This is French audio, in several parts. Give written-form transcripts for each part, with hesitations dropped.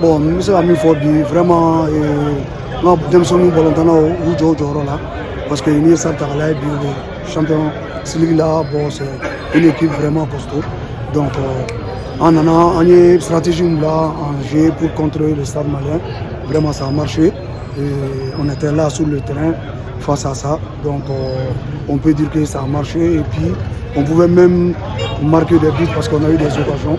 Bon, nous sommes amis fort vraiment. Nous sommes volontairement au là parce que nous sommes champion Silic là, bon, c'est une équipe vraiment costaud. Donc, on a une stratégie là en jeu pour contrôler le stade malien. Vraiment, ça a marché. Et on était là sur le terrain face à ça. Donc, on peut dire que ça a marché. Et puis, on pouvait même marquer des buts parce qu'on a eu des occasions.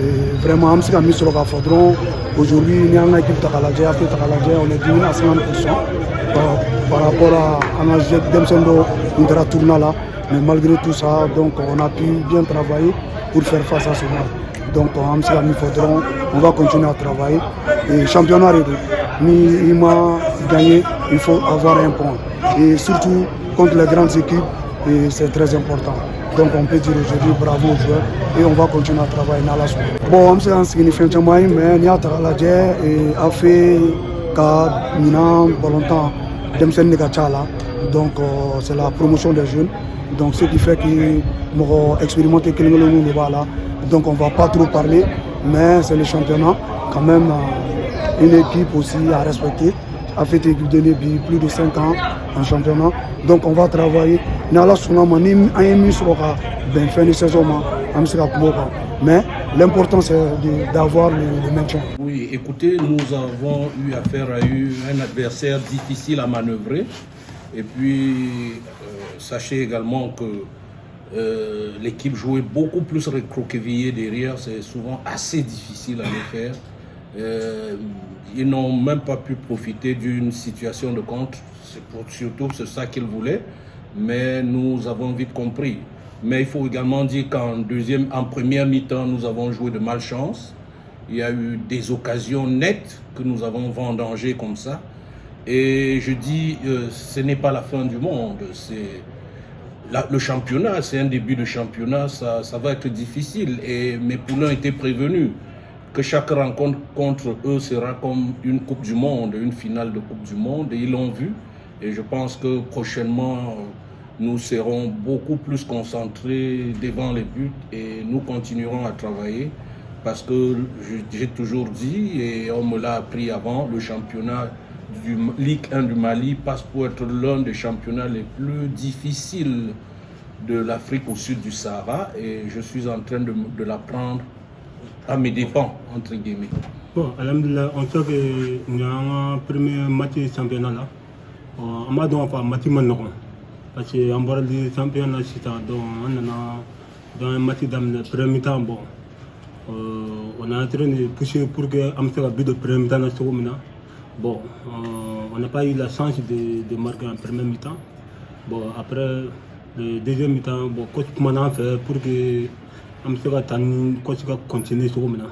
Et vraiment, on s'est mis sur le Fodron. Aujourd'hui, il y a une équipe Takaladje, on est devenu à 50% par rapport à la Demsendo, on tourné là. Mais malgré tout ça, donc, on a pu bien travailler pour faire face à ce match. Donc, on s'est mis Fodron, on va continuer à travailler. Et championnat, il m'a gagné, il faut avoir un point. Et surtout, contre les grandes équipes, c'est très important. Donc on peut dire aujourd'hui bravo aux joueurs et on va continuer à travailler dans la suite. Bon, c'est un signifiant mais il y a a fait longtemps donc c'est la promotion des jeunes. Donc ce qui fait qu'ils m'ont expérimenté là. Donc on ne va pas trop parler, mais c'est le championnat quand même une équipe aussi à respecter. A fait équipe de plus de 5 ans en championnat. Donc on va travailler. Mais l'important c'est d'avoir le maintien. Oui, écoutez, nous avons eu affaire à un adversaire difficile à manœuvrer. Et puis, sachez également que l'équipe jouait beaucoup plus recroquevillée derrière. C'est souvent assez difficile à le faire. Ils n'ont même pas pu profiter d'une situation de contre, surtout c'est ça qu'ils voulaient, mais nous avons vite compris. Mais il faut également dire en première mi-temps, nous avons joué de malchance. Il y a eu des occasions nettes que nous avons vendangées comme ça. Et je dis, ce n'est pas la fin du monde. Le championnat, c'est un début de championnat, ça va être difficile. Et mes poulains étaient prévenus que chaque rencontre contre eux sera comme une Coupe du Monde, une finale de Coupe du Monde, et ils l'ont vu. Et je pense que prochainement, nous serons beaucoup plus concentrés devant les buts et nous continuerons à travailler parce que j'ai toujours dit, et on me l'a appris avant, le championnat du Ligue 1 du Mali passe pour être l'un des championnats les plus difficiles de l'Afrique au sud du Sahara, et je suis en train de l'apprendre à mes dépens, entre guillemets. Bon, alhamdulillah, on sait qu'il y a un premier match de championnat là. On m'a donné un match maintenant. Parce qu'on parle du championnat, dans un match dans le premier temps, bon, on est en train de pousser pour que Amsterdam but de premier temps. Bon, on n'a pas eu la chance de marquer en premier mi-temps. Bon, après le deuxième mi-temps, bon, coach m'a fait pour que Amsterdam continue sur maintenant.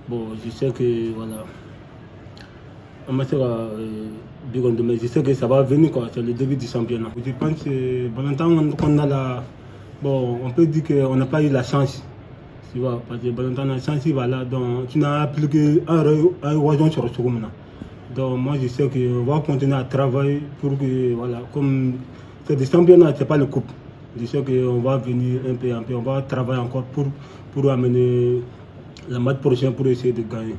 Bon, je sais que voilà. Mais je sais que ça va venir, quoi. C'est le début du championnat. Je pense que Valentin, bon, on peut dire qu'on n'a pas eu la chance. Tu vois, parce que Valentin a la chance, voilà, donc tu n'as plus qu'un oiseau sur le second maintenant. Donc moi je sais qu'on va continuer à travailler pour que, voilà, comme c'est des championnats, c'est pas le coupe. Je sais qu'on va venir un peu, on va travailler encore pour amener la match prochaine pour essayer de gagner.